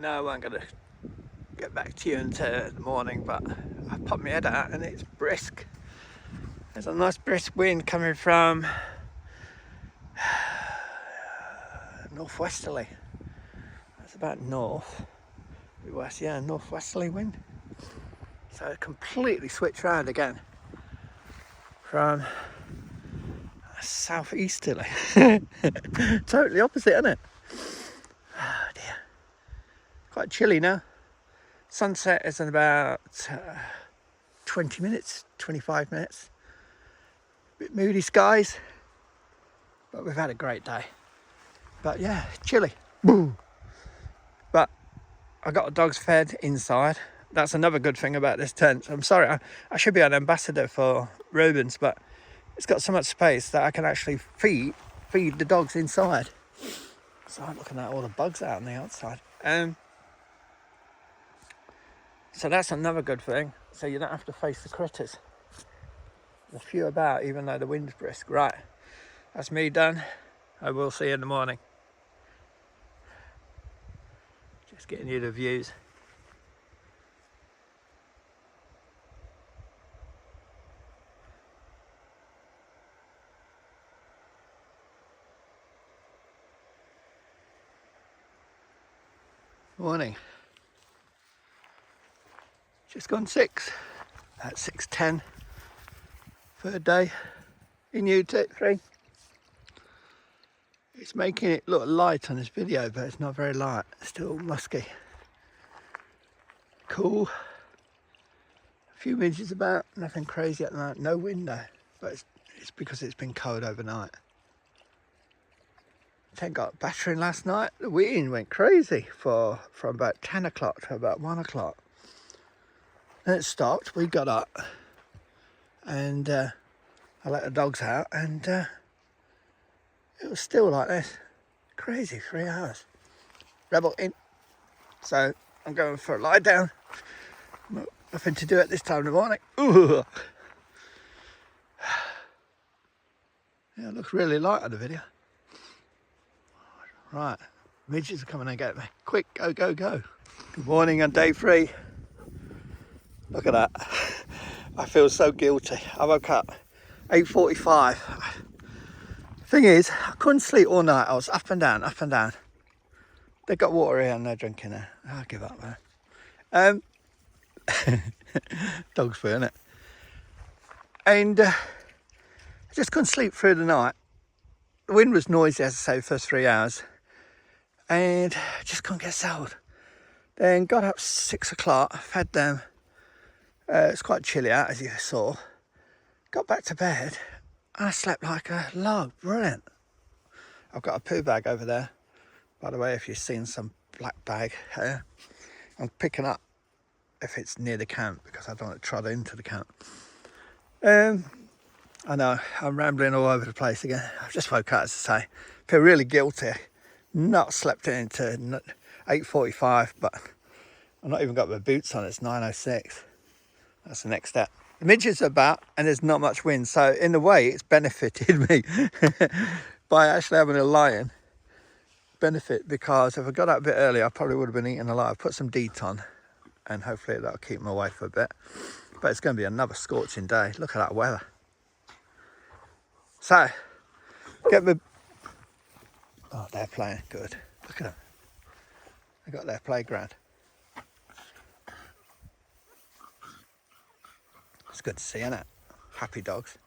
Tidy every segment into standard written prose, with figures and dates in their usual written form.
know I won't going to get back to you until the morning, but I popped my head out and it's brisk. There's a nice brisk wind coming from northwesterly. That's about north, west, yeah, northwesterly wind. So it completely switched around again from southeasterly. Totally opposite, isn't it? Oh dear. Quite chilly now. Sunset is in about 20 minutes, 25 minutes. Bit moody skies, but we've had a great day. But yeah, chilly. Boo. But I got the dogs fed inside. That's another good thing about this tent. I'm sorry, I should be an ambassador for Rubens, but it's got so much space that I can actually feed the dogs inside. So I'm looking at all the bugs out on the outside. So that's another good thing. So you don't have to face the critters. There's a few about, even though the wind's brisk. Right, that's me done. I will see you in the morning. Just getting you the views. Morning. Just gone 6 at 6:10. Third day in U3. It's making it look light on this video, but it's not very light. It's still musky. Cool. A few midges about, nothing crazy at the moment. No wind though, but it's because it's been cold overnight. Tent got battering last night. The wind went crazy from about 10 o'clock to about 1 o'clock. Then it stopped. We got up and I let the dogs out, and it was still like this. Crazy, 3 hours. Rebel in. So I'm going for a lie down. Nothing to do at this time in the morning. Ooh. Yeah, it looks really light on the video. Right, midges are coming and get me. Quick, go, go, go. Good morning on day 3. Look at that. I feel so guilty. I woke up 8:45. Thing is, I couldn't sleep all night. I was up and down, up and down. They got water here and they're drinking it. I'll give up, man. Dog's food, innit? And I just couldn't sleep through the night. The wind was noisy, as I say, the first 3 hours. And I just couldn't get settled. Then got up 6 o'clock, fed them. It's quite chilly out, as you saw. Got back to bed. I slept like a log. Brilliant. I've got a poo bag over there. By the way, if you've seen some black bag here, I'm picking up if it's near the camp, because I don't want to trot into the camp. I know, I'm rambling all over the place again. I've just woke up, as I say. Feel really guilty. Not slept into 8:45, but I've not even got my boots on. It's 9:06. That's the next step. The midges are about, and there's not much wind, so in a way it's benefited me by actually having a lion. Benefit, because if I got out a bit earlier I probably would have been eating a lot. I've put some DEET on and hopefully that'll keep them away for a bit, but it's going to be another scorching day. Look at that weather. So get the, oh, they're playing good. Look at them, they got their playground. It's good to see, isn't it? Happy dogs.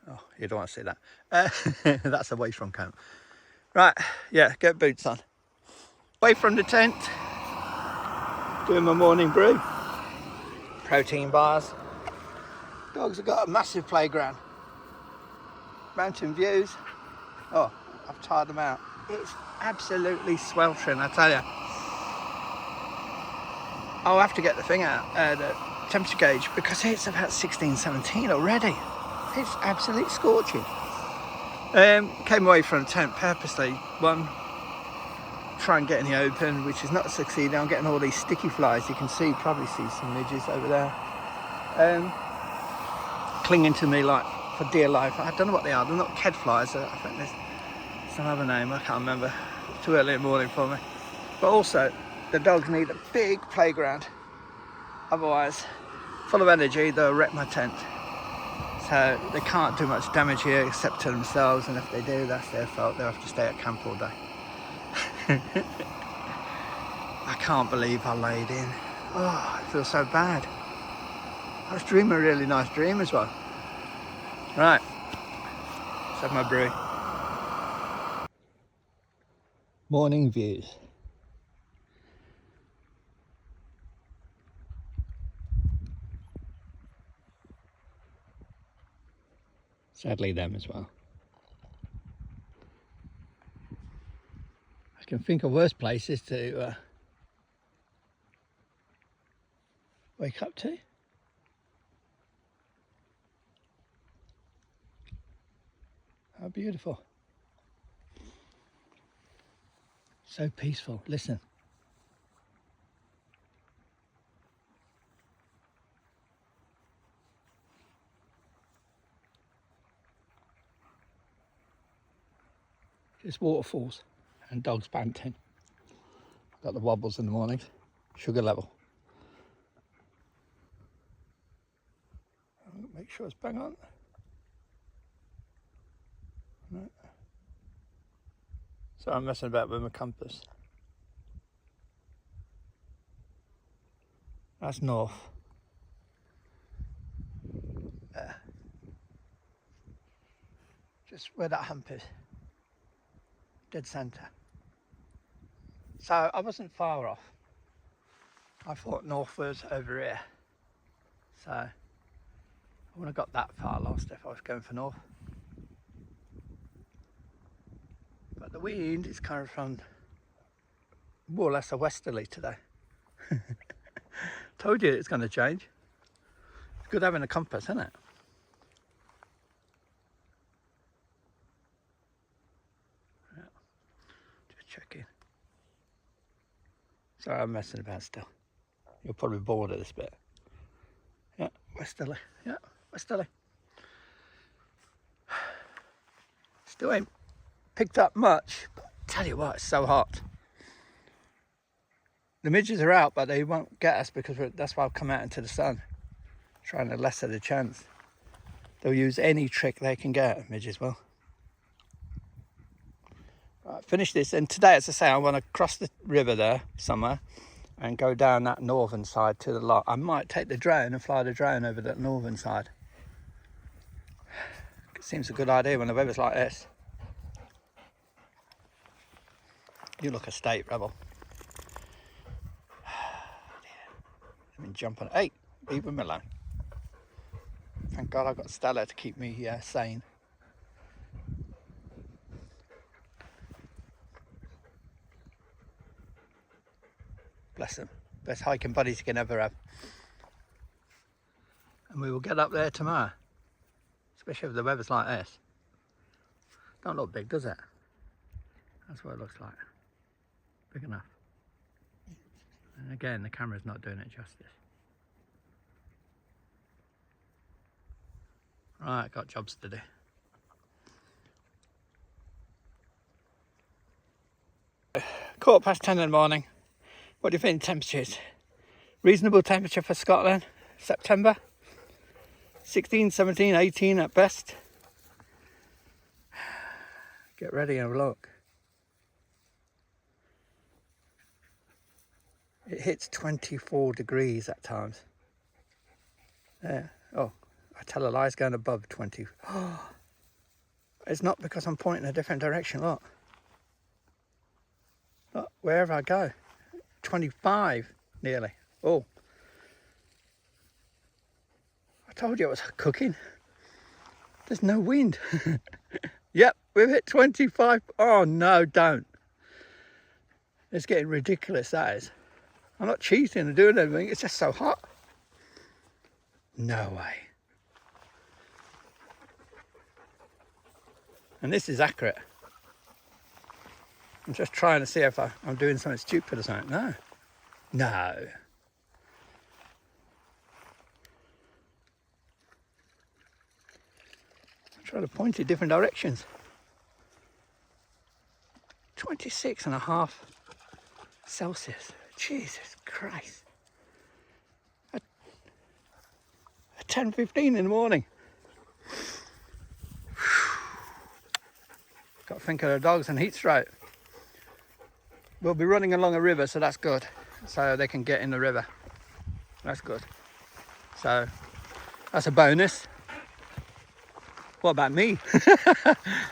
Oh, you don't want to see that. That's away from camp. Right, yeah, get boots on. Away from the tent. Doing my morning brew. Protein bars. Dogs have got a massive playground. Mountain views. Oh, I've tired them out. It's absolutely sweltering, I tell you. I'll have to get the thing out, the temperature gauge, because it's about 16, 17 already. It's absolutely scorching. Came away from the tent purposely. One, try and get in the open, which is not succeeding. I'm getting all these sticky flies. You can see, probably see some midges over there, clinging to me like for dear life. I don't know what they are. They're not ked flies. I think there's some other name. I can't remember. It's too early in the morning for me. But also, the dogs need a big playground. Otherwise, full of energy, they'll wreck my tent. So they can't do much damage here except to themselves, and if they do, that's their fault. They'll have to stay at camp all day. I can't believe I laid in. Oh, I feel so bad. I was dreaming a really nice dream as well. Right, let's have my brew. Morning views. Sadly, them as well. I can think of worse places to wake up to. How beautiful. So peaceful. Listen. Just waterfalls and dogs panting. Got the wobbles in the mornings. Sugar level. Make sure it's bang on. Right. So I'm messing about with my compass. That's north. There. Just where that hump is. Dead centre. So I wasn't far off. I thought north was over here. So I wouldn't have got that far lost if I was going for north. But the wind is coming from more or less a westerly today. Told you it's going to change. It's good having a compass, isn't it? Yeah. Just checking. Sorry, I'm messing about still. You're probably bored of this bit. Yeah, westerly. Yeah, westerly. Still ain't picked up much, but tell you what, it's so hot. The midges are out, but they won't get us because that's why I've come out into the sun, trying to lessen the chance. They'll use any trick they can get, midges will. Right, finish this, and today, as I say, I want to cross the river there somewhere and go down that northern side to the loch. I might take the drone and fly the drone over that northern side. It seems a good idea when the weather's like this. You look a state rebel. I've been jumping. Hey, leave him alone. Thank God I've got Stella to keep me sane. Bless them. Best hiking buddies you can ever have. And we will get up there tomorrow. Especially if the weather's like this. Don't look big, does it? That's what it looks like. Big enough. And again, the camera's not doing it justice. Right, got jobs to do. Quarter past 10 in the morning. What do you think temperatures? Reasonable temperature for Scotland, September. 16, 17, 18 at best. Get ready and have a look. It hits 24 degrees at times. Yeah. Oh, I tell a lie, it's going above 20. Oh, it's not because I'm pointing a different direction. Look, wherever I go, 25 nearly. Oh, I told you it was cooking. There's no wind. Yep, we've hit 25. Oh no, don't. It's getting ridiculous, that is. I'm not cheating or doing anything, it's just so hot. No way. And this is accurate. I'm just trying to see if I'm doing something stupid or something. No. No. I'm trying to point in different directions. 26.5 Celsius. Jesus Christ. At 10:15 in the morning. Got to think of the dogs and heat stroke. We'll be running along a river, so that's good. So they can get in the river. That's good. So that's a bonus. What about me?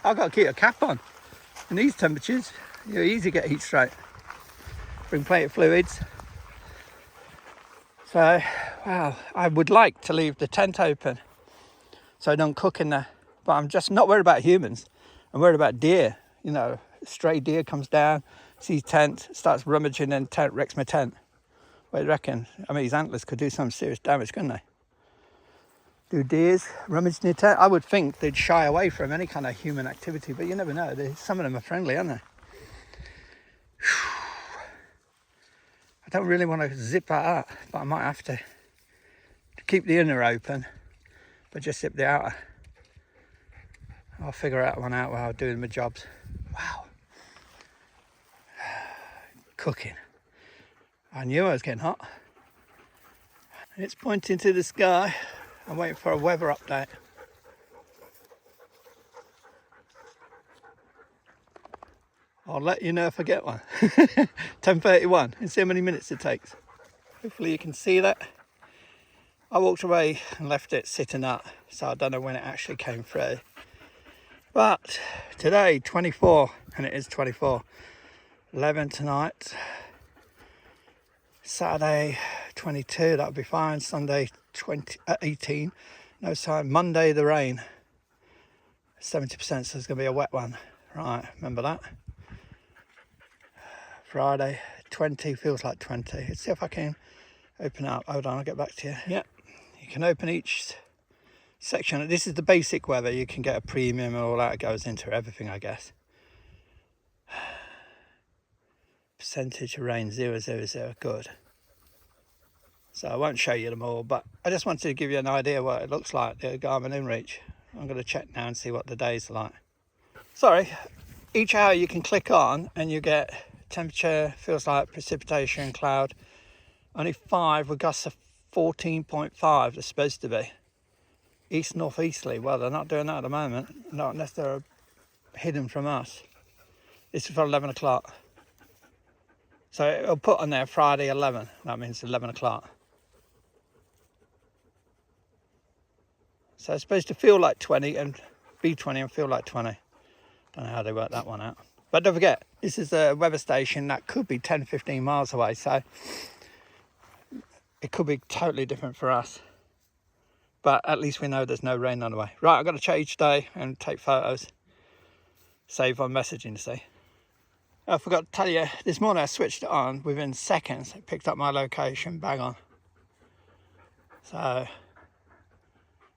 I've got to keep a cap on. In these temperatures, you easy get heat stroke. Bring plenty of fluids. So, wow, I would like to leave the tent open so I don't cook in there. But I'm just not worried about humans. I'm worried about deer. You know, stray deer comes down, sees tent, starts rummaging in tent, wrecks my tent. What do you reckon? I mean, his antlers could do some serious damage, couldn't they? Do deers rummage in your tent? I would think they'd shy away from any kind of human activity, but you never know. Some of them are friendly, aren't they? I don't really want to zip that up, but I might have to keep the inner open, but just zip the outer. I'll figure out one out while I'm doing my jobs. Wow. Cooking. I knew I was getting hot. It's pointing to the sky. I'm waiting for a weather update. I'll let you know if I get one. 10:31 and see how many minutes it takes. Hopefully you can see that. I walked away and left it sitting up, so I don't know when it actually came through. But today, 24, and it is 24. 11 tonight. Saturday, 22, that'll be fine. Sunday, 18, no sign. Monday, the rain. 70%, so there's going to be a wet one. Right, remember that. Friday, 20, feels like 20. Let's see if I can open up. Hold on, I'll get back to you. Yeah, you can open each section. This is the basic weather. You can get a premium and all that. It goes into everything, I guess. Percentage of rain 000, good. So I won't show you them all, but I just wanted to give you an idea what it looks like, the Garmin InReach. I'm going to check now and see what the days are like. Sorry, each hour you can click on and you get temperature, feels like precipitation, cloud. Only 5 with gusts of 14.5 they're supposed to be. East northeasterly, well they're not doing that at the moment, not unless they're hidden from us. This is for 11 o'clock. So it'll put on there Friday 11, that means 11 o'clock. So it's supposed to feel like 20 and be 20 and feel like 20. Don't know how they work that one out. But don't forget, this is a weather station that could be 10, 15 miles away, so it could be totally different for us. But at least we know there's no rain on the way. Right, I've got to check each day and take photos. Save on messaging, see. I forgot to tell you, this morning I switched it on. Within seconds, it picked up my location, bang on. So,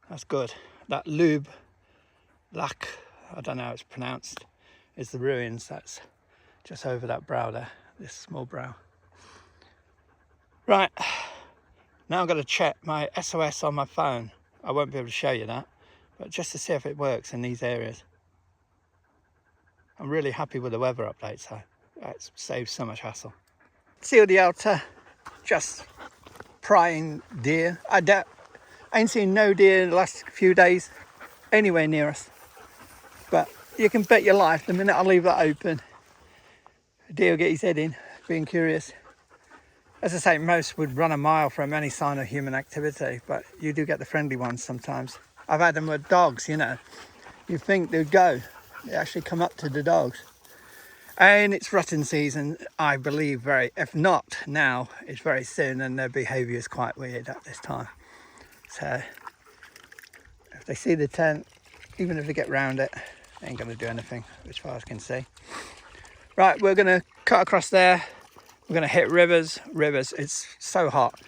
that's good. That Loch, I don't know how it's pronounced, is the ruins. That's just over that brow there, this small brow. Right, now I'm going to check my SOS on my phone. I won't be able to show you that, but just to see if it works in these areas. I'm really happy with the weather update, so that saves so much hassle. See the outer, just prying deer. I ain't seen no deer in the last few days anywhere near us. But you can bet your life, the minute I leave that open, a deer will get his head in, being curious. As I say, most would run a mile from any sign of human activity, but you do get the friendly ones sometimes. I've had them with dogs, you know. You think they'd go. They actually come up to the dogs. And it's rutting season, I believe, if not now, it's very soon, and their behaviour is quite weird at this time. So, if they see the tent, even if they get round it, they ain't going to do anything, as far as I can see. Right, we're going to cut across there. We're going to hit rivers. It's so hot.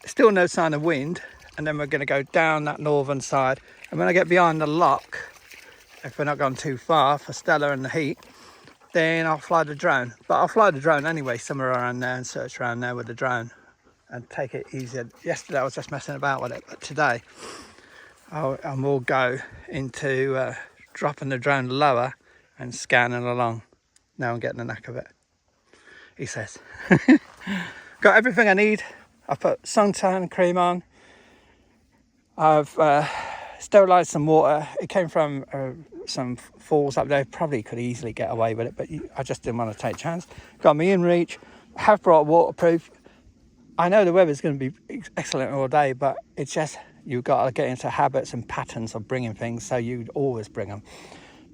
Still no sign of wind. And then we're going to go down that northern side. And when I get behind the loch, if we're not gone too far for Stella and the heat, then I'll fly the drone. But I'll fly the drone anyway, somewhere around there, and search around there with the drone and take it easier. Yesterday I was just messing about with it, but today I will go into dropping the drone lower and scanning along. Now I'm getting the knack of it, he says. Got everything I need. I put suntan cream on. I've sterilised some water. It came from some falls up there. Probably could easily get away with it, but I just didn't want to take a chance. Got me in reach. Have brought waterproof. I know the weather's going to be excellent all day, but it's just you've got to get into habits and patterns of bringing things, so you'd always bring them.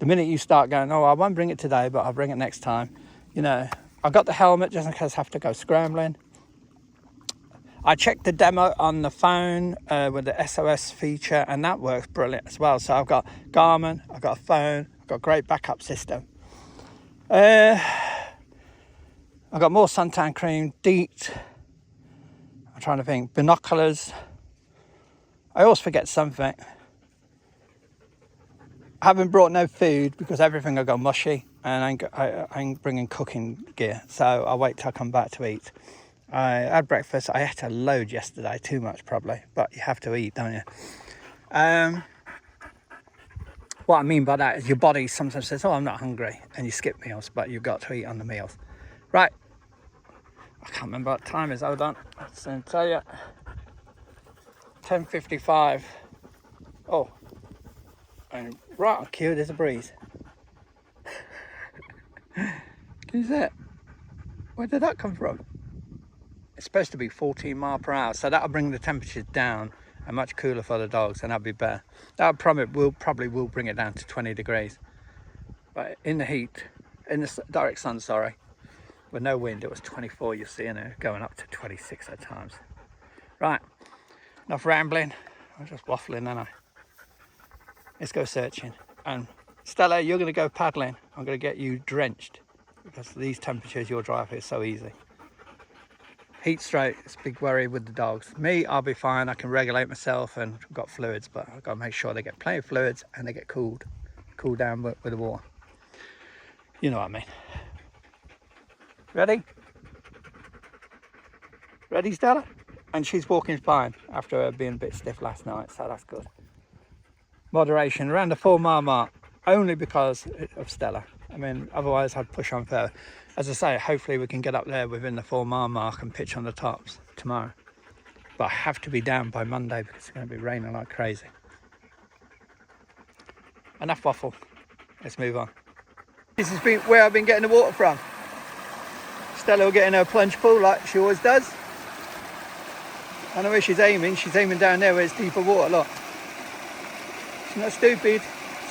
The minute you start going, oh, I won't bring it today, but I'll bring it next time, you know. I got the helmet just in case I have to go scrambling. I checked the demo on the phone with the SOS feature, and that works brilliant as well. So I've got Garmin, I've got a phone, I've got a great backup system. I've got more suntan cream, DEET. I'm trying to think, binoculars. I always forget something. I haven't brought no food because everything will go mushy, and I ain't bringing cooking gear. So I'll wait till I come back to eat. I had breakfast. I ate a load yesterday, too much probably, but you have to eat, don't you? What I mean by that is your body sometimes says, oh, I'm not hungry, and you skip meals, but you've got to eat on the meals. Right, I can't remember what time it is. Hold on, I'll tell you. 10:55. Oh, and right on cue, there's a breeze. Can you see it? Where did that come from? It's supposed to be 14 miles per hour, so that'll bring the temperatures down and much cooler for the dogs, and that'll be better. That probably will bring it down to 20 degrees. But in the heat, in the direct sun, sorry, with no wind, it was 24. You'll see in it going up to 26 at times. Right, enough rambling. I'm just waffling, aren't I? Let's go searching. And Stella, you're going to go paddling. I'm going to get you drenched because these temperatures, your drive is so easy. Heat stroke, it's a big worry with the dogs. Me, I'll be fine. I can regulate myself and I've got fluids, but I've got to make sure they get plenty of fluids and they get cooled down with the water. You know what I mean. Ready? Ready, Stella? And she's walking fine after her being a bit stiff last night, so that's good. Moderation around the 4 mile mark, only because of Stella. I mean, otherwise I'd push on further. As I say, hopefully we can get up there within the 4 mile mark and pitch on the tops tomorrow. But I have to be down by Monday because it's going to be raining like crazy. Enough waffle. Let's move on. This has been where I've been getting the water from. Stella will get in her plunge pool like she always does. I know where she's aiming. She's aiming down there where it's deeper water, look. She's not stupid.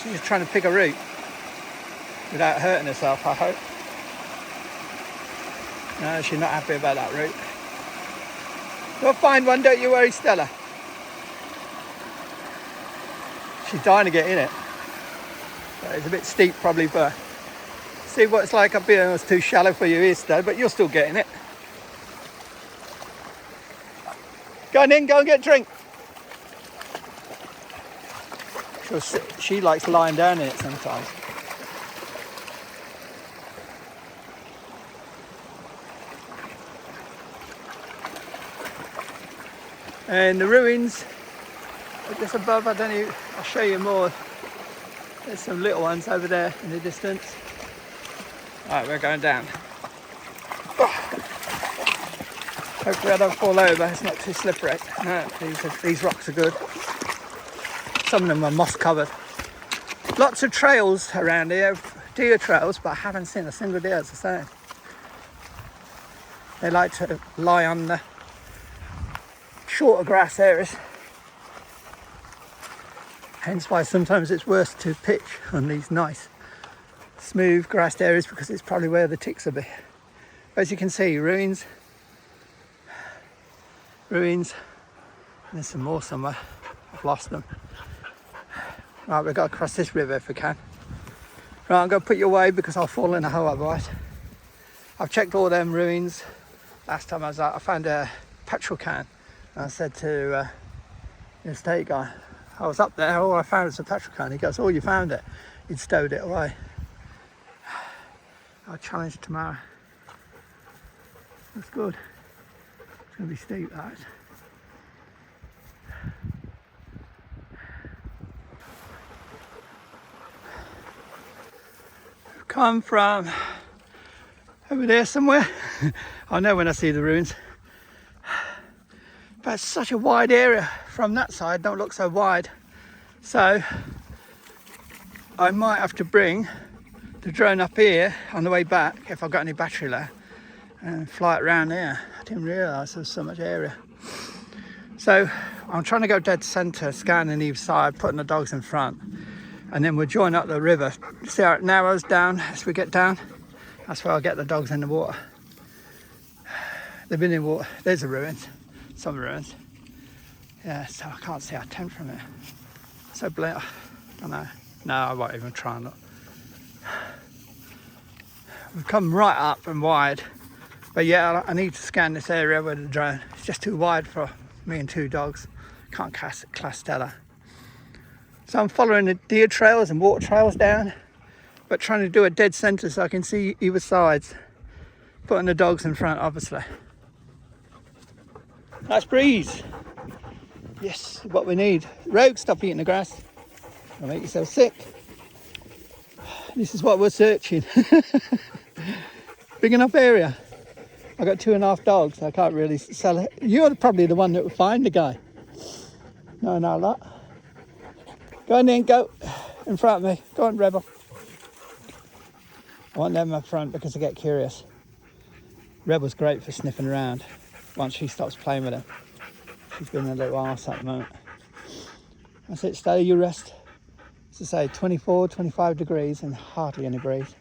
She's just trying to pick a route without hurting herself, I hope. No, she's not happy about that route. You'll find one, don't you worry, Stella. She's dying to get in it. But it's a bit steep probably, but see what it's like up here. It's too shallow for you here, Stella, but you're still getting it. Go on in, go and get a drink. She likes lying down in it sometimes. And the ruins just above, I don't know, I'll show you more. There's some little ones over there in the distance. Alright, we're going down. Hopefully I don't fall over, it's not too slippery. No, these rocks are good. Some of them are moss covered. Lots of trails around here, deer trails, but I haven't seen a single deer, as I say. They like to lie on the shorter grass areas. Hence why sometimes it's worse to pitch on these nice smooth grassed areas because it's probably where the ticks will be. As you can see, ruins. There's some more somewhere. I've lost them. Right, we've got to cross this river if we can. Right, I'm going to put you away because I'll fall in a hole otherwise. I've checked all them ruins. Last time I was out, I found a petrol can. And I said to the estate guy, I was up there, all I found was a petrol can. He goes, oh, you found it. He'd stowed it away. Our challenge tomorrow. That's good. It's going to be steep, that. We've come from over there somewhere. I know when I see the ruins. But it's such a wide area. From that side, don't look so wide. So I might have to bring the drone up here on the way back if I've got any battery left and fly it around there. I didn't realise there was so much area. So I'm trying to go dead centre, scanning either side, putting the dogs in front, and then we'll join up the river. See how it narrows down as we get down? That's where I'll get the dogs in the water. They've been in water. There's the ruins, some ruins. Yeah, so I can't see our tent from it. So I don't know. No, I won't even try and look. We've come right up and wide, but yeah, I need to scan this area with the drone. It's just too wide for me and 2 dogs. Can't class Stella. So I'm following the deer trails and water trails down, but trying to do a dead centre so I can see either sides. Putting the dogs in front, obviously. Nice breeze. Yes, what we need. Rogue, stop eating the grass. You'll make yourself sick. This is what we're searching. Big enough area. I've got 2.5 dogs. I can't really sell it. You're probably the one that will find the guy. No, lot. Go on then, go in front of me. Go on, Rebel. I want them up front because they get curious. Rebel's great for sniffing around once she stops playing with him. She's been a little arse at the moment. That's it, Stella, you rest. As I say, 24, 25 degrees and hardly any breeze.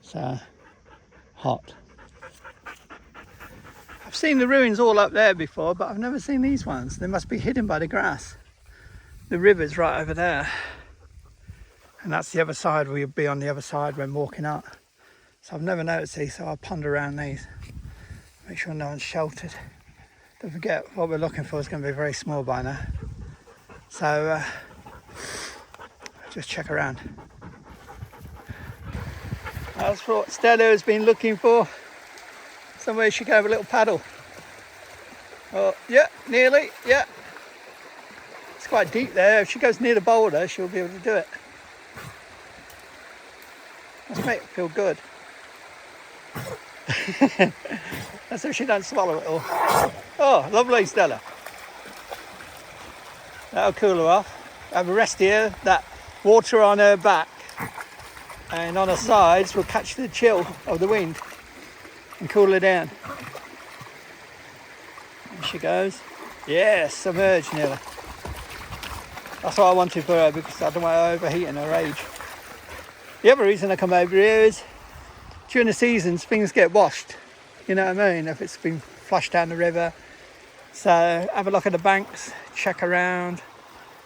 So, hot. I've seen the ruins all up there before, but I've never seen these ones. They must be hidden by the grass. The river's right over there. And that's the other side. We'll be on the other side when walking up. So I've never noticed these, so I'll ponder around these. Make sure no one's sheltered. Don't forget, what we're looking for is going to be very small by now. So just check around. That's what Stella has been looking for. Somewhere she can have a little paddle. Oh, yeah, nearly, yeah. It's quite deep there. If she goes near the boulder, she'll be able to do it. Let's make it feel good. That's if she don't swallow it all. Oh, lovely, Stella. That'll cool her off. Have a rest here. That water on her back and on her sides will catch the chill of the wind and cool her down. There she goes. Yes, submerged nearly. That's what I wanted for her because I don't want her overheating her age. The other reason I come over here is during the seasons things get washed. You know what I mean? If it's been flushed down the river. So have a look at the banks, check around,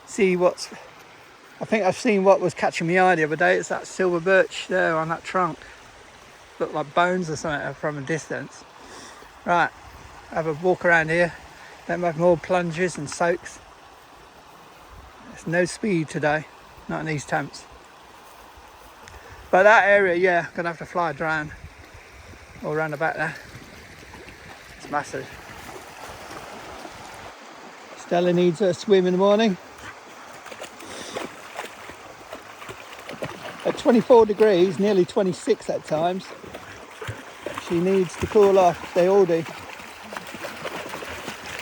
see what's... I think I've seen what was catching my eye the other day. It's that silver birch there on that trunk. Looked like bones or something from a distance. Right, have a walk around here. Don't have more plunges and soaks. There's no speed today, not in these temps. But that area, yeah, I'm gonna have to fly a drone all around the back there. It's massive. Stella needs a swim in the morning. At 24 degrees, nearly 26 at times, she needs to cool off. They all do.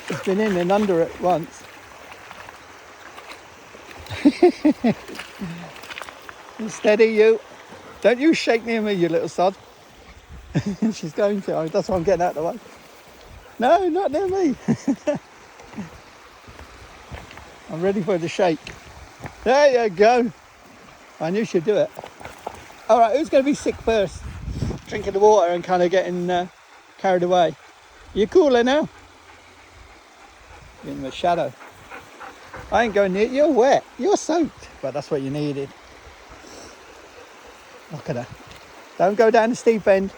She's been in and under it once. Steady, you. Don't you shake near me, you little sod. She's going to. That's why I'm getting out of the way. No, not near me. I'm ready for the shake. There you go. I knew she'd do it. All right, who's going to be sick first? Drinking the water and kind of getting carried away. You cooler now? You're in the shadow. I ain't going near. You're wet. You're soaked. But that's what you needed. Look at her. Don't go down the steep end.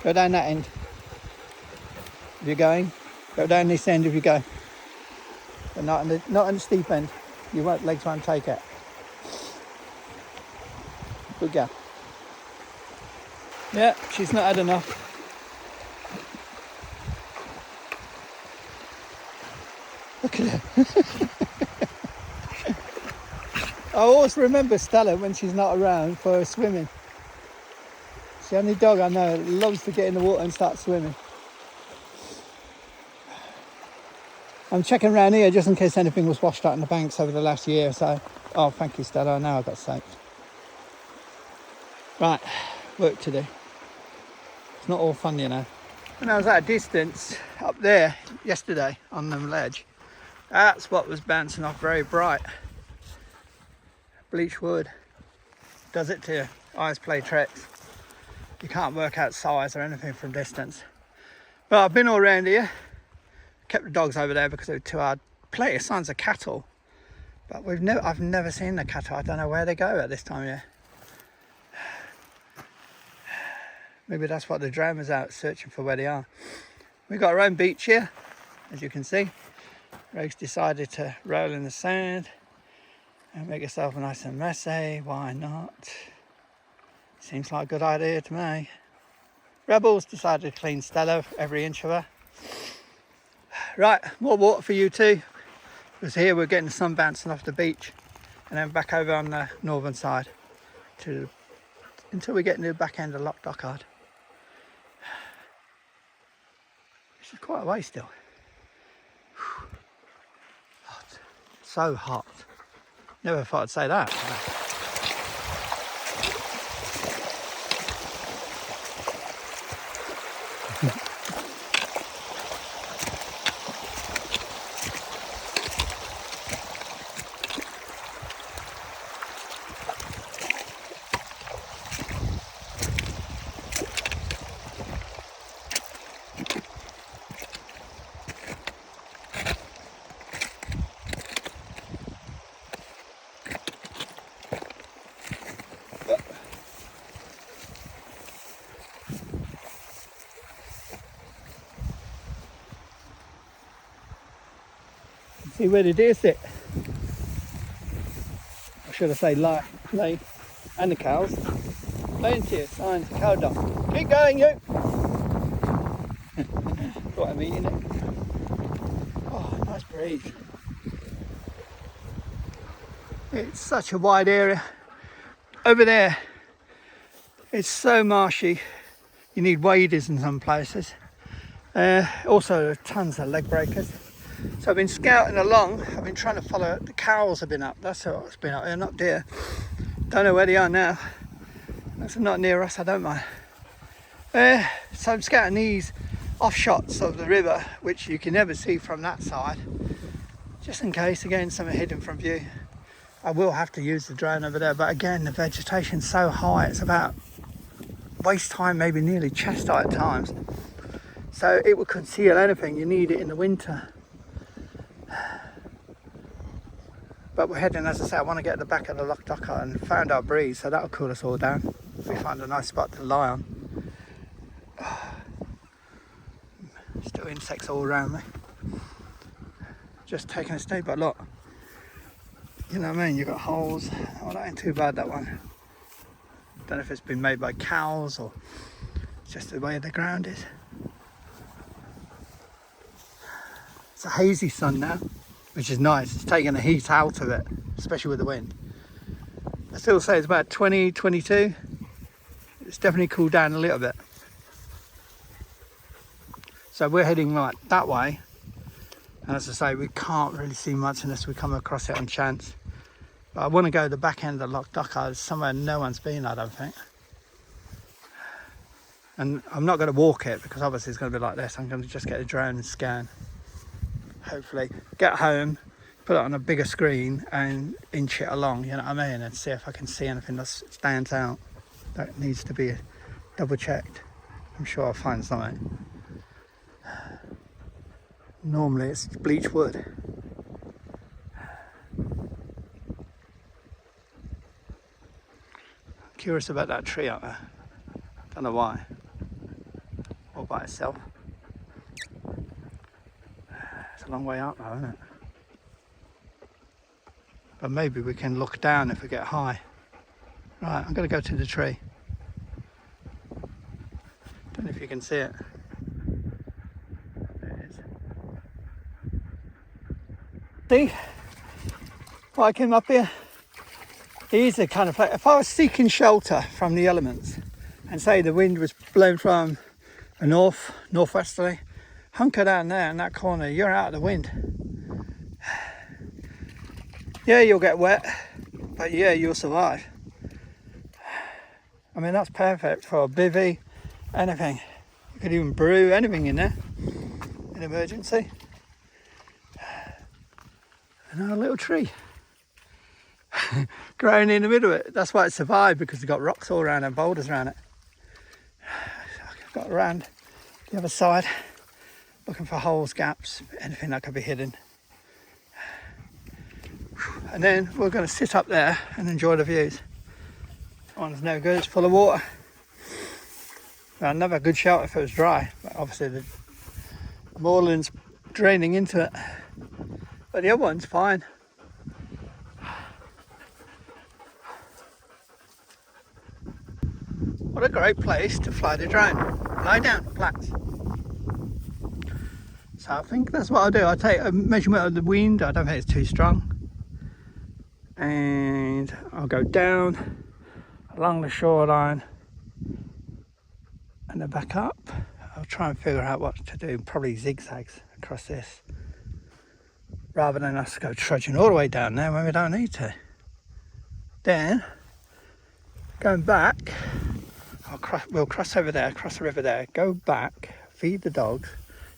Go down that end. If you're going, go down this end if you go. But not on the steep end. Your legs won't take it. Good girl. Yeah, she's not had enough. Look at her. I always remember Stella when she's not around for swimming. It's the only dog I know that loves to get in the water and start swimming. I'm checking around here just in case anything was washed out in the banks over the last year or so. Oh, thank you, Stella. Now I got soaked. Right, work to do. It's not all fun, you know. When I was at a distance up there yesterday on the ledge, that's what was bouncing off very bright. Bleach wood does it to you. Eyes play tricks. You can't work out size or anything from distance. But I've been all around here. Kept the dogs over there because they were too hard. Plenty of signs of cattle, but I've never seen the cattle. I don't know where they go at this time of year. Maybe that's what the drone's out searching for, where they are. We've got our own beach here, as you can see. Rose decided to roll in the sand and make herself nice and messy. Why not? Seems like a good idea to me. Rebels decided to clean Stella every inch of her. Right, more water for you too. Because here we're getting the sun bouncing off the beach, and then back over on the northern side until we get to the back end of Loch Dochard. This is quite a way still. Hot. So hot. Never thought I'd say that. See where the deer sit. Or should I say lay, and the cows. Laying to you, signs of cow dog. Keep going, you! Thought I'm eating it. Oh, nice breeze. It's such a wide area. Over there, it's so marshy. You need waders in some places. Also, tons of leg breakers. So I've been scouting along. I've been trying to follow. The cows have been up. That's what's been up there, not deer. Don't know where they are now. That's not near us. I don't mind. So I'm scouting these offshots of the river, which you can never see from that side, just in case again something hidden from view. I will have to use the drone over there, but again the vegetation's so high. It's about waist high, maybe nearly chest high at times. So it will conceal anything. You need it in the winter. But we're heading, as I say, I want to get at the back of the Loch Dochard and found our breeze, so that'll cool us all down. If we find a nice spot to lie on. Still insects all around me. Just taking a step, but look. You know what I mean? You've got holes. Oh, that ain't too bad, that one. Don't know if it's been made by cows or just the way the ground is. It's a hazy sun now, which is nice. It's taking the heat out of it, especially with the wind. I still say it's about 20, 22. It's definitely cooled down a little bit. So we're heading right that way. And as I say, we can't really see much unless we come across it on chance. But I want to go to the back end of Loch Dochard, somewhere no one's been, I don't think. And I'm not going to walk it because obviously it's going to be like this. I'm going to just get a drone and scan. Hopefully get home, put it on a bigger screen and inch it along, you know what I mean, and see if I can see anything that stands out that needs to be double checked. I'm sure I'll find something. Normally it's bleach wood. Curious about that tree up there. Don't know why. All by itself. It's a long way up though, isn't it? But maybe we can look down if we get high. Right, I'm going to go to the tree. can see it. There it is. See, why I came up here? Here's the kind of place, if I was seeking shelter from the elements and say the wind was blowing from the northwesterly, hunker down there in that corner, you're out of the wind. Yeah, you'll get wet, but yeah, you'll survive. I mean, that's perfect for a bivvy, anything. You could even brew anything in there in emergency. And a little tree growing in the middle of it. That's why it survived, because it's got rocks all around and boulders around it. I've got around the other side looking for holes, gaps, anything that could be hidden. And then we're going to sit up there and enjoy the views. That one's no good, it's full of water. Well, another good shelter if it was dry, but obviously the moorland's draining into it. But the other one's fine. What a great place to fly the drone. Lie down, relax. So I think that's what I'll do. I'll take a measurement of the wind. I don't think it's too strong. And I'll go down along the shoreline and then back up. I'll try and figure out what to do. Probably zigzags across this, rather than us go trudging all the way down there when we don't need to. Then going back, we'll cross over there, cross the river there, go back, feed the dogs,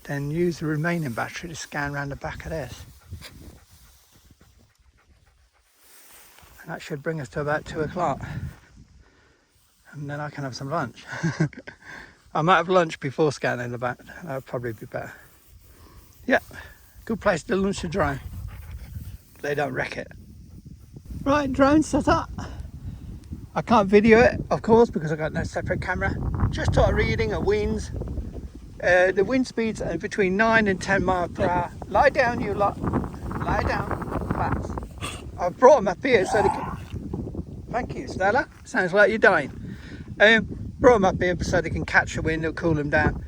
then use the remaining battery to scan around the back of this. And that should bring us to about 2 o'clock. And then I can have some lunch. I might have lunch before scanning the back. That would probably be better. Yeah, good place to launch a drone. They don't wreck it. Right, drone set up. I can't video it, of course, because I've got no separate camera. Just took a reading of winds. The wind speeds are between 9 and 10 miles per hour. Lie down, you lot. Lie down. Flat. I've brought them up here so they can... Thank you, Stella. Sounds like you're dying. Brought them up here so they can catch the wind. It'll cool them down.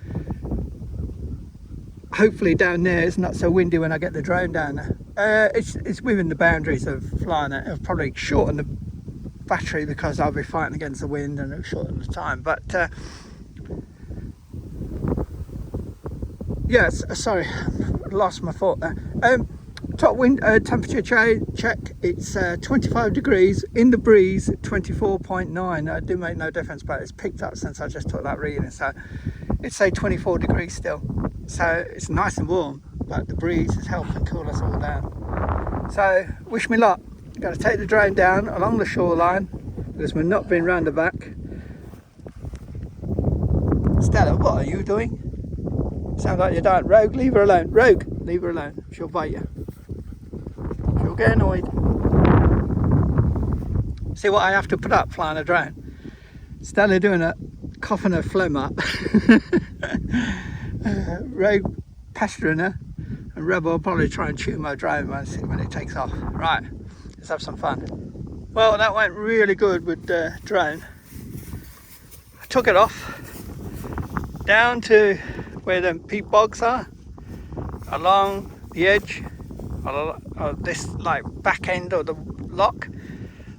Hopefully down there it's not so windy when I get the drone down there. It's within the boundaries of flying it. It'll probably shorten the battery because I'll be fighting against the wind and it'll shorten the time. But yes, sorry, lost my thought there. Top wind temperature check, it's 25 degrees, in the breeze 24.9. That didn't make no difference, but it's picked up since I just took that reading, so it's say 24 degrees still, so it's nice and warm, but the breeze is helping cool us all down. So wish me luck. Got to take the drone down along the shoreline because we're not being round the back. Stella, what are you doing? Sounds like you're dying. Rogue, leave her alone. Rogue, leave her alone. She'll bite you. She'll get annoyed. See what I have to put up flying a drone? Stella doing a coughing her phlegm up. Rogue pestering her, and Rebel will probably try and chew my drone when it takes off. Right, let's have some fun. Well, that went really good with the drone. I took it off down to where the peat bogs are, along the edge of this like back end of the loch,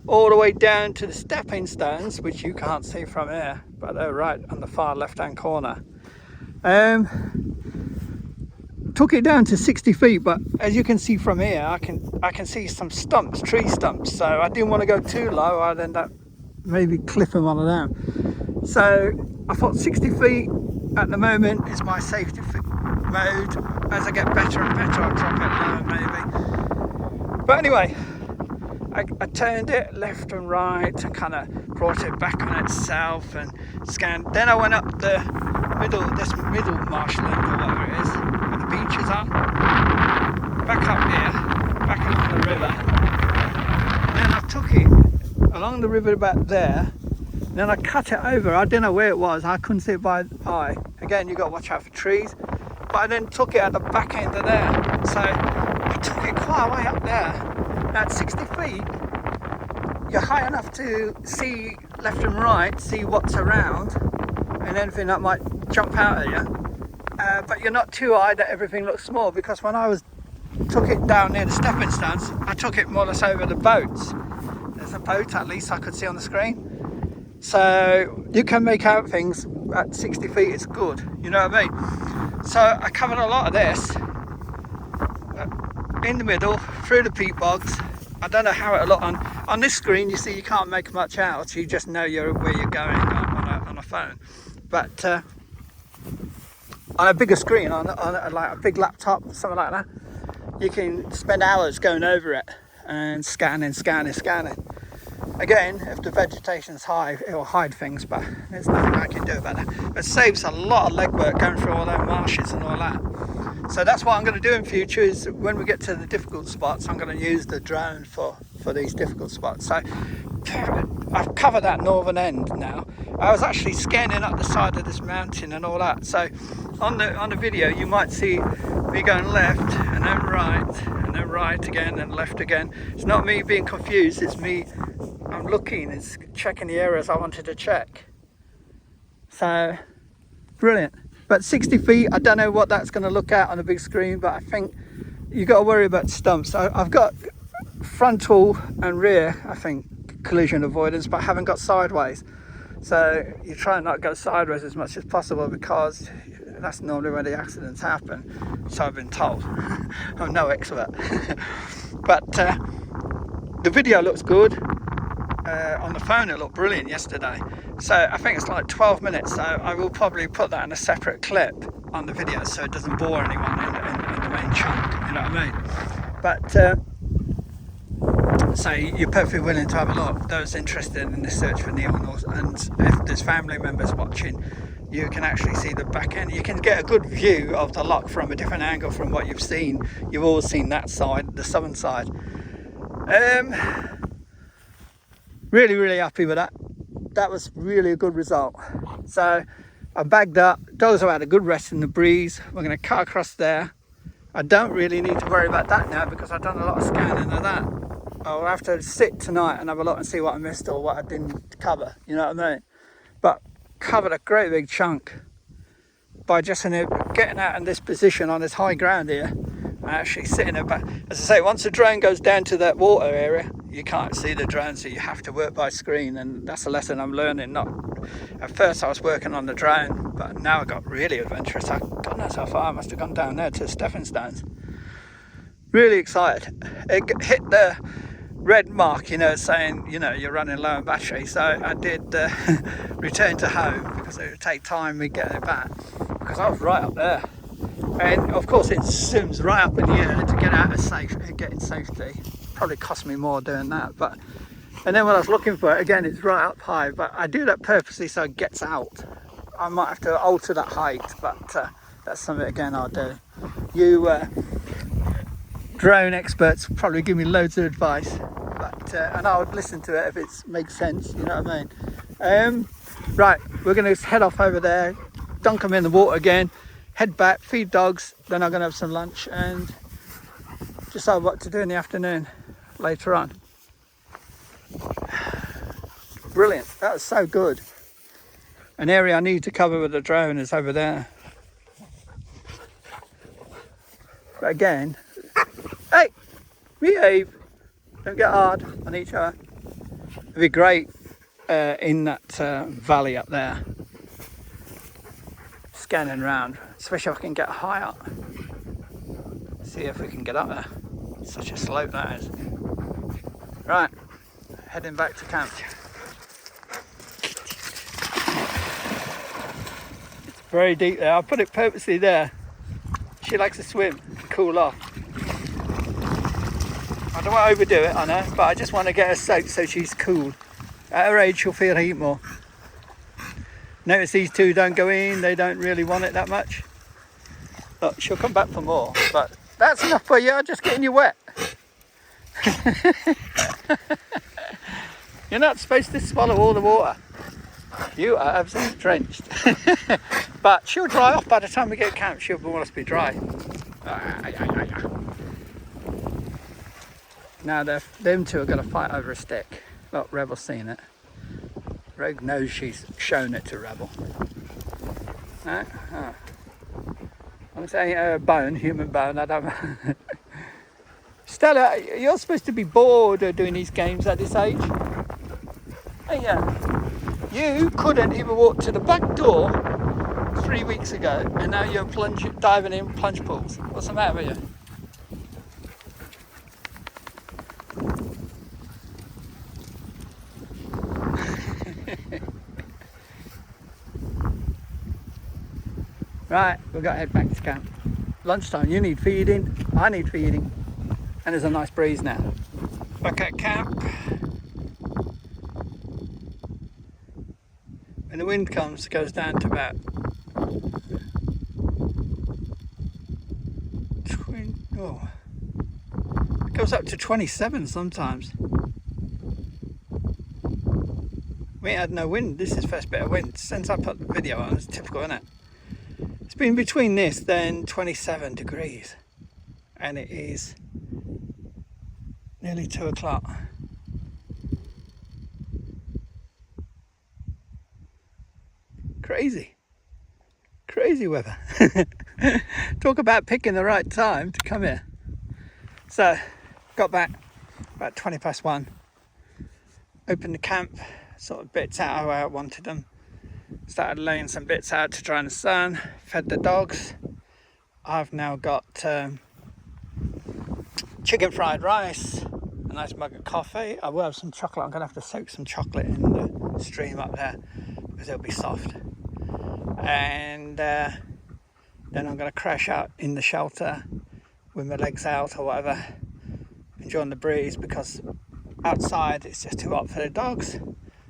all the way down to the stepping stones, which you can't see from here, but they're right on the far left hand corner. Took it down to 60 feet, but as you can see from here, I can see some stumps, tree stumps, so I didn't want to go too low. I'd end up maybe clipping one of them. So I thought 60 feet at the moment is my safety mode. As I get better and better, I'll drop it lower maybe. But anyway, I turned it left and right and kind of brought it back on itself and scanned. Then I went up the this middle marshland or whatever it is, where the beaches are. Back up here, back along the river. Then I took it along the river about there. Then I cut it over. I didn't know where it was. I couldn't see it by the eye. Again, you've got to watch out for trees. But I then took it at the back end of there. So I took it quite a way up there. At 60 feet, you're high enough to see left and right, see what's around. and anything that might jump out at you. But you're not too high that everything looks small, because when I took it down near the stepping stones, I took it more or less over the boats. There's a boat, at least I could see on the screen. So you can make out things at 60 feet, it's good, you know what I mean? So I covered a lot of this in the middle, through the peat bogs. I don't know how it'll look on this screen. You see, you can't make much out, you just know where you're going on a phone. But on a bigger screen, on like a big laptop, something like that, you can spend hours going over it and scanning. Again, if the vegetation's high, it will hide things, but there's nothing I can do about that. It saves a lot of legwork going through all them marshes and all that. So that's what I'm going to do in future, is when we get to the difficult spots, I'm going to use the drone for these difficult spots. So I've covered that northern end now. I was actually scanning up the side of this mountain and all that. So on the video, you might see me going left and then right again and left again. It's not me being confused, it's me, I'm looking, it's checking the areas I wanted to check. So brilliant. But 60 feet, I don't know what that's going to look at on a big screen, but I think you got to worry about stumps. I've got frontal and rear, I think, collision avoidance, but I haven't got sideways. So you try and not go sideways as much as possible, because that's normally where the accidents happen. So I've been told. I'm no expert. But the video looks good. On the phone it looked brilliant yesterday. So I think it's like 12 minutes. So I will probably put that in a separate clip on the video, so it doesn't bore anyone in the main chunk. You know what I mean? But so you're perfectly willing to have a look. Those interested in the search for neon, and if there's family members watching, you can actually see the back end. You can get a good view of the loch from a different angle from what you've seen. You've always seen that side, the southern side. Really happy with that. That was really a good result. So I bagged up. Dogs have had a good rest in the breeze. We're going to cut across there. I don't really need to worry about that now, because I've done a lot of scanning of that. I'll have to sit tonight and have a look and see what I missed or what I didn't cover, you know what I mean? But covered a great big chunk by just getting out in this position on this high ground here and actually sitting there. But as I say, once the drone goes down to that water area, you can't see the drone, so you have to work by screen, and that's a lesson I'm learning. Not at first I was working on the drone, but now I got really adventurous. God knows how far I must have gone down there to stepping stones. Really excited. It hit the red mark, you know, saying, you know, you're running low on battery. So I did return to home, because it would take time me getting it back, because I was right up there. And of course it zooms right up in the air to get out of get in safety. Probably cost me more doing that, but and then when I was looking for it again, it's right up high, but I do that purposely so it gets out. I might have to alter that height, but that's something again I'll do. You drone experts probably give me loads of advice, but and I would listen to it if it makes sense, you know what I mean? Right, we're going to head off over there, dunk them in the water again, head back, feed dogs, then I'm going to have some lunch and decide what to do in the afternoon later on. Brilliant, that was so good. An area I need to cover with the drone is over there. But again, hey, behave, don't get hard on each other. It'd be great in that valley up there, scanning around, especially if I can get high up. See if we can get up there. It's such a slope that is. Right, heading back to camp. It's very deep there. I put it purposely there. She likes to swim, cool off. I don't want to overdo it on her, but I just want to get her soaked so she's cool. At her age, she'll feel heat more. Notice these two don't go in, they don't really want it that much. Look, she'll come back for more, but that's enough for you, just getting you wet. You're not supposed to swallow all the water. You are absolutely drenched. But she'll dry off by the time we get camped, she'll more or less be dry. Now them two are going to fight over a stick. Look, Rebel's seen it. Rogue knows she's shown it to Rebel. No? Oh. I'm saying a bone, human bone, I don't know. Stella, you're supposed to be bored of doing these games at this age. Hey, you couldn't even walk to the back door 3 weeks ago, and now you're diving in plunge pools. What's the matter with you? Right, we've got to head back to camp. Lunchtime, you need feeding, I need feeding, and there's a nice breeze now. Back at camp. When the wind comes, it goes down to about 20, it goes up to 27 sometimes. We ain't had no wind. This is the first bit of wind since I put the video on. It's typical, isn't it? It's been between this then 27 degrees, and it is nearly 2 o'clock. Crazy weather. Talk about picking the right time to come here. So got back about 20 past 1, opened the camp, sorted bits out how I wanted them, started laying some bits out to dry in the sun, fed the dogs. I've now got chicken fried rice, a nice mug of coffee. I will have some chocolate. I'm going to have to soak some chocolate in the stream up there because it'll be soft. And then I'm going to crash out in the shelter with my legs out or whatever, enjoying the breeze, because outside it's just too hot for the dogs.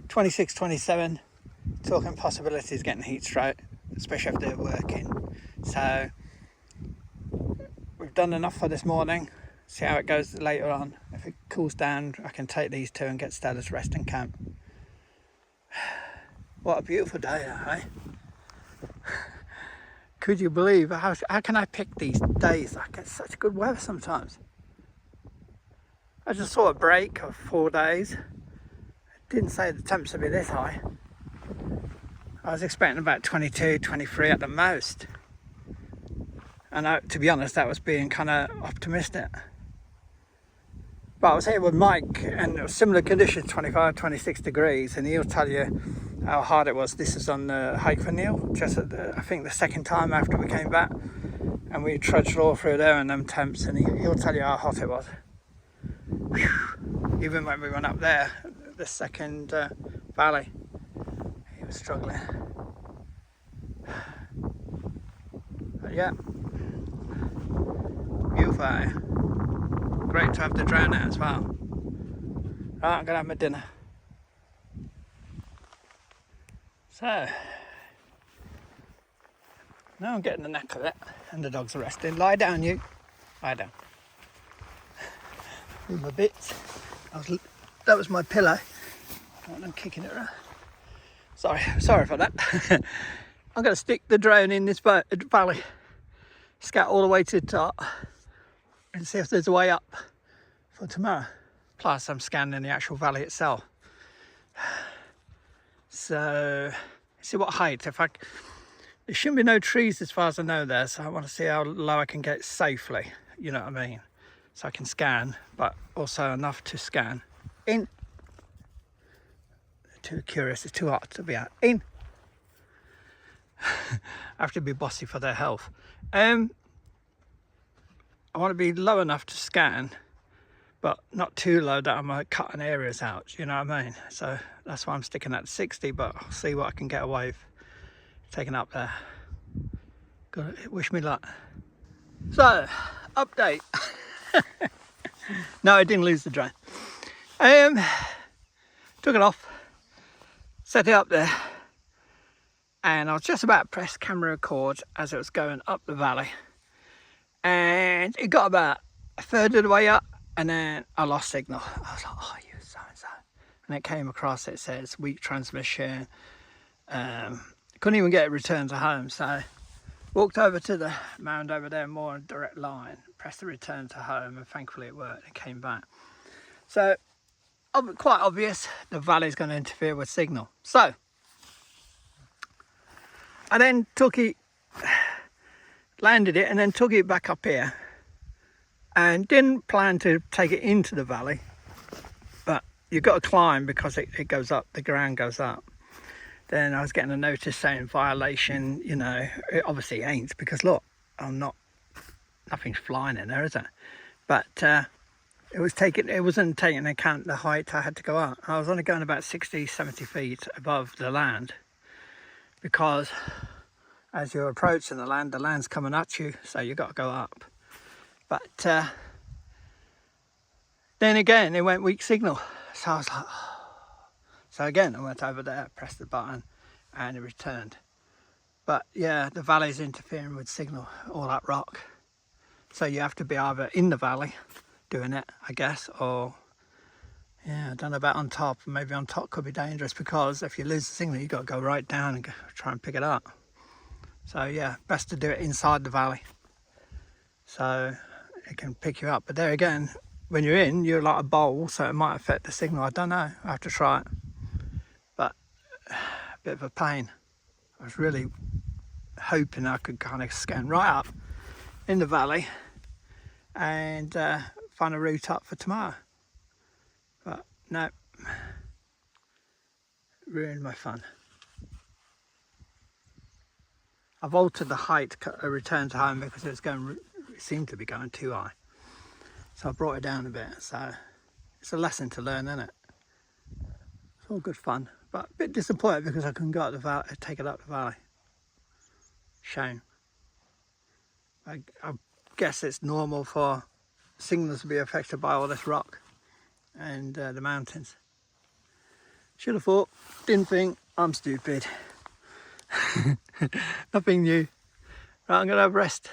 26, 27, talking possibilities getting heat stroke, especially if they're working. So we've done enough for this morning. See how it goes later on. If it cools down, I can take these two and get Stella's rest in camp. What a beautiful day, eh? Could you believe how can I pick these days? I get such good weather sometimes. I just saw a break of 4 days. It didn't say the temps would be this high. I was expecting about 22, 23 at the most. And to be honest, that was being kind of optimistic. But I was here with Mike, and it was similar conditions, 25, 26 degrees, and he'll tell you how hard it was. This is on the hike for Neil, just at I think the second time after we came back, and we trudged all through there in them temps, and he'll tell you how hot it was. Whew. Even when we went up there, the second valley, he was struggling. But yeah, beautiful, eh? Great to have the drone out as well. Right, I'm gonna have my dinner. So now I'm getting the knack of it, and the dogs are resting. Lie down, you. Lie down. Move my bits. That was my pillow. I'm kicking it around. Sorry for that. I'm gonna stick the drone in this valley, scout all the way to the top, and see if there's a way up for tomorrow. Plus I'm scanning the actual valley itself. So see what height. There shouldn't be no trees as far as I know there, so I want to see how low I can get safely, you know what I mean, so I can scan, but also enough to scan in. Too curious, it's too hot to be out. In. I have to be bossy for their health. I want to be low enough to scan, but not too low that I'm cutting areas out, you know what I mean? So that's why I'm sticking at 60, but I'll see what I can get away with taking up there. Wish me luck. So, update. No, I didn't lose the drone. Took it off, set it up there, and I was just about to press camera record as it was going up the valley. And it got about a third of the way up, and then I lost signal. I was like, oh, you so-and-so. And it came across, it says weak transmission. Couldn't even get a return to home. So walked over to the mound over there, more direct line, pressed the return to home, and thankfully it worked. It came back. So quite obvious, the valley's going to interfere with signal. So I then took it, landed it, and then took it back up here, and didn't plan to take it into the valley, but you've got to climb because it goes up, the ground goes up. Then I was getting a notice saying violation, you know. It obviously ain't, because look, nothing's flying in there, is it? But it wasn't taking into account the height I had to go up. I was only going about 60, 70 feet above the land, because as you're approaching the land's coming at you, so you've got to go up. But then again, it went weak signal. So I was like, so again, I went over there, pressed the button, and it returned. But yeah, the valley's interfering with signal, all that rock. So you have to be either in the valley doing it, I guess, or yeah, I don't know about on top. Maybe on top could be dangerous, because if you lose the signal, you've got to go right down and try and pick it up. So yeah, best to do it inside the valley, so it can pick you up. But there again, when you're in, you're like a bowl, so it might affect the signal. I don't know, I have to try it. But a bit of a pain. I was really hoping I could kind of scan right up in the valley and find a route up for tomorrow. But no, ruined my fun. I've altered the height, return to home, because it seemed to be going too high. So I brought it down a bit. So it's a lesson to learn, isn't it? It's all good fun, but a bit disappointed because I couldn't go up the valley, take it up the valley. Shame. I guess it's normal for signals to be affected by all this rock and the mountains. Should have thought, didn't think, I'm stupid. Nothing new. Right, I'm gonna have a rest.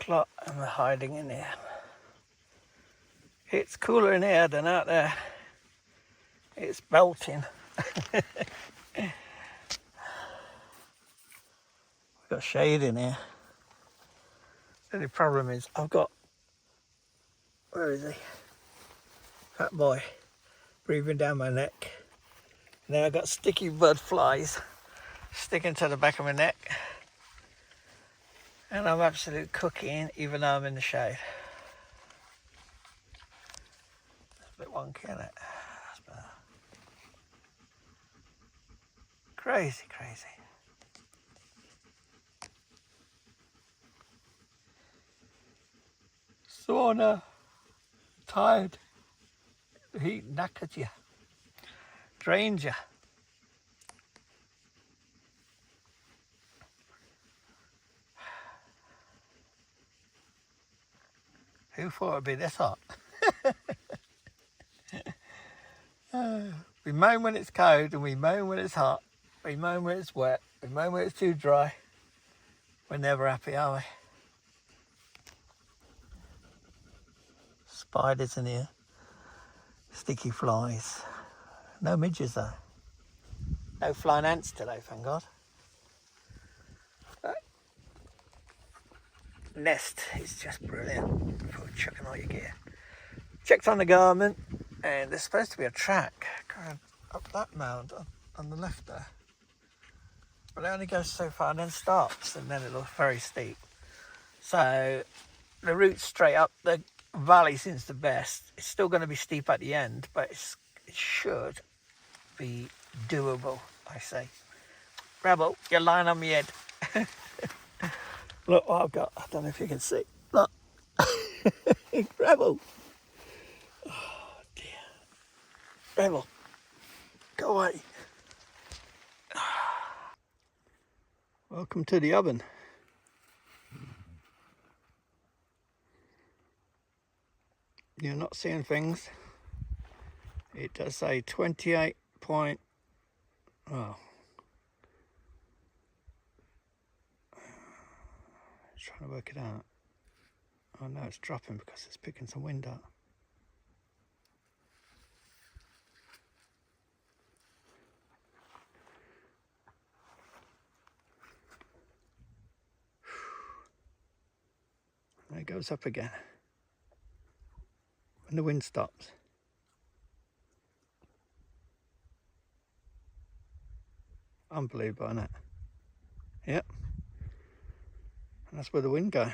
o'clock and we're hiding in here. It's cooler in here than out there. It's belting. We've got shade in here. The only problem is I've got, where is he? Fat boy breathing down my neck. And then I've got sticky bud flies sticking to the back of my neck. And I'm absolute cooking even though I'm in the shade. It's a bit wonky, isn't it? Crazy, crazy. Sauna, tired, the heat knackers you, drains you. Who thought it'd be this hot? We moan when it's cold and we moan when it's hot. We moan when it's wet. We moan when it's too dry. We're never happy, are we? Spiders in here. Sticky flies. No midges though. No flying ants today, thank God. But nest is just brilliant for chucking all your gear. Checked on the garment and there's supposed to be a track going up that mound on the left there. But it only goes so far and then stops and then it looks very steep. So the route straight up the valley seems the best. It's still going to be steep at the end, but it should be doable, I say. Rebel, you're lying on my head. Look what I've got. I don't know if you can see. Look. Rebel. Oh dear. Rebel. Go away. Welcome to the oven. You're not seeing things. It does say 28 point. Oh. Trying to work it out. Oh no, it's dropping because it's picking some wind up. And it goes up again when the wind stops. Unbelievable, isn't it? Yep. And that's where the wind goes.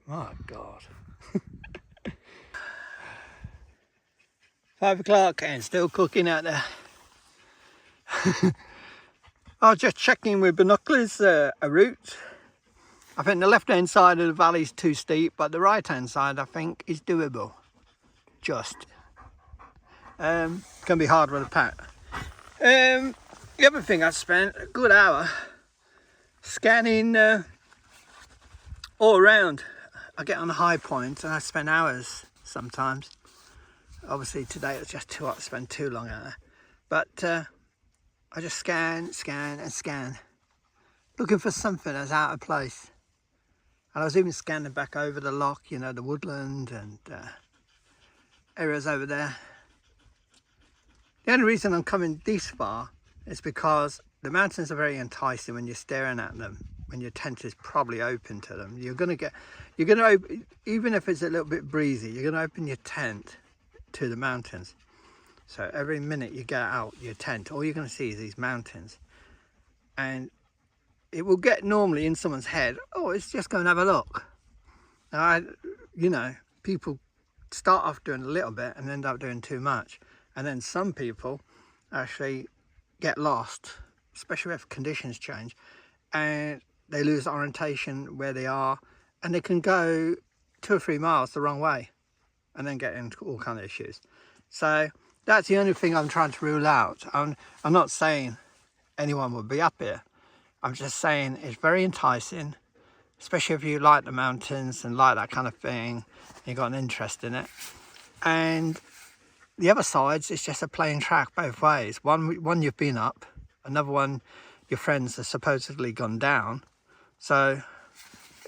My God. 5 o'clock and still cooking out there. I was just checking with binoculars a route. I think the left hand side of the valley is too steep, but the right hand side I think is doable. Just. Can be hard with a pack. The other thing I spent a good hour scanning all around. I get on a high point and I spend hours sometimes. Obviously today it was just too hot to spend too long out there. But I just scan and scan, looking for something that's out of place. And I was even scanning back over the loch, you know, the woodland and areas over there. The only reason I'm coming this far is because the mountains are very enticing when you're staring at them, when your tent is probably open to them. You're going to open, even if it's a little bit breezy, you're going to open your tent to the mountains. So every minute you get out your tent, all you're going to see is these mountains. And it will get normally in someone's head, oh, it's just go and have a look. Now, you know, people start off doing a little bit and end up doing too much. And then some people actually get lost, especially if conditions change, and they lose orientation where they are, and they can go 2 or 3 miles the wrong way and then get into all kinds of issues. So that's the only thing I'm trying to rule out. I'm not saying anyone would be up here. I'm just saying it's very enticing, especially if you like the mountains and like that kind of thing. You've got an interest in it. And the other sides, it's just a plain track both ways. One you've been up, another one your friends have supposedly gone down. So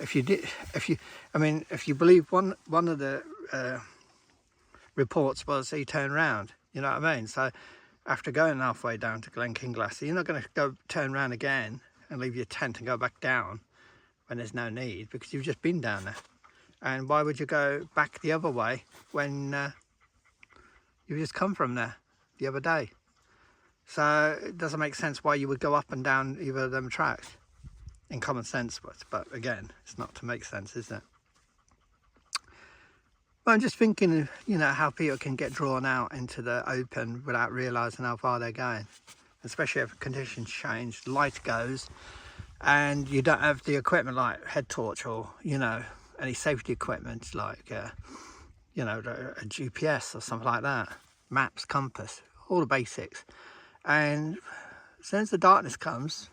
if you believe one of the reports was he turned round, you know what I mean? So after going halfway down to Glen Kinglassie, you're not going to go turn around again and leave your tent and go back down when there's no need, because you've just been down there. And why would you go back the other way when you've just come from there the other day? So it doesn't make sense why you would go up and down either of them tracks in common sense, but again, it's not to make sense, is it? But I'm just thinking, you know, how people can get drawn out into the open without realising how far they're going, especially if conditions change, light goes, and you don't have the equipment like head torch or, you know, any safety equipment like, you know, a GPS or something like that, maps, compass, all the basics. And as soon as the darkness comes,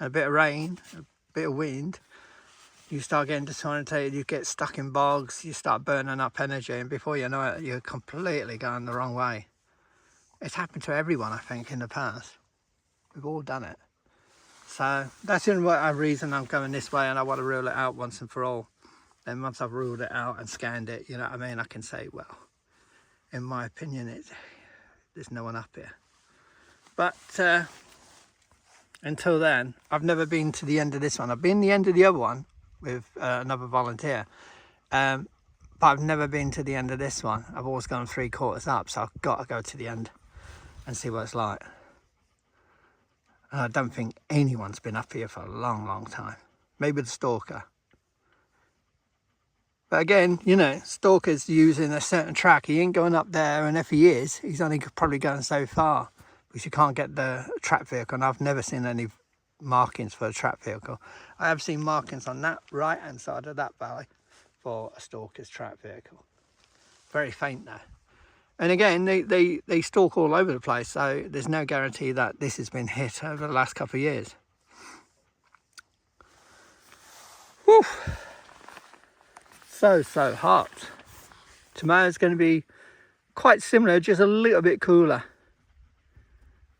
a bit of rain, a bit of wind, you start getting disorientated, you get stuck in bogs, you start burning up energy, and before you know it, you're completely going the wrong way. It's happened to everyone, I think, in the past. We've all done it. So that's the only reason I'm going this way, and I want to rule it out once and for all. Then once I've ruled it out and scanned it, you know what I mean, I can say, well, in my opinion, there's no one up here. But until then, I've never been to the end of this one. I've been to the end of the other one with another volunteer, but I've never been to the end of this one. I've always gone 3/4 up, so I've got to go to the end and see what it's like. And I don't think anyone's been up here for a long time. Maybe the stalker. But again, you know, stalker's using a certain track. He ain't going up there, and if he is, he's only probably going so far, because you can't get the track vehicle, and I've never seen any markings for a track vehicle. I have seen markings on that right hand side of that valley for a stalker's track vehicle. Very faint though. And again, they stalk all over the place, so there's no guarantee that this has been hit over the last couple of years. Whew. So hot. Tomorrow's going to be quite similar, just a little bit cooler.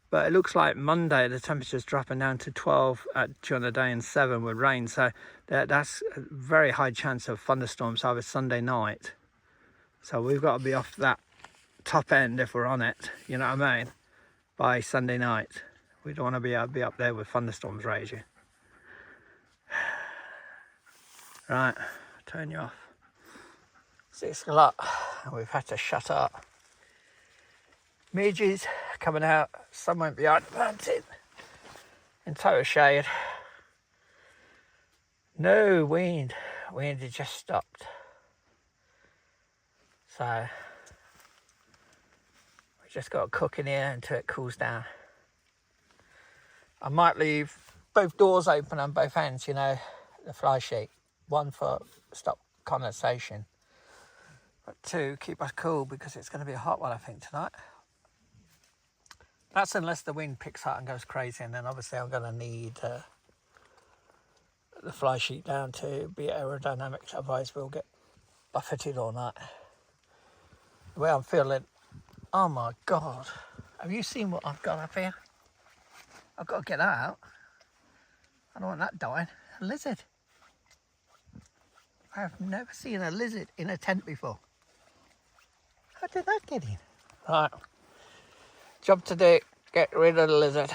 But it looks like Monday the temperature's dropping down to 12 during the day and 7 with rain. So that's a very high chance of thunderstorms over Sunday night. So we've got to be off that top end if we're on it, you know what I mean, by Sunday night. We don't want to be up there with thunderstorms raging. Right, turn you off. 6 o'clock, and we've had to shut up. Midges coming out, some went behind the mountain in total shade. No wind, wind had just stopped. So we just got to cook in here until it cools down. I might leave both doors open on both ends, you know, the fly sheet. One for stop condensation, but 2, keep us cool, because it's going to be a hot one, I think, tonight. That's unless the wind picks up and goes crazy, and then obviously I'm going to need the fly sheet down to be aerodynamic, otherwise we'll get buffeted all night. The way I'm feeling, oh my God, have you seen what I've got up here? I've got to get that out. I don't want that dying. A lizard. I've never seen a lizard in a tent before. How did that get in? Right. Job to do, get rid of the lizard.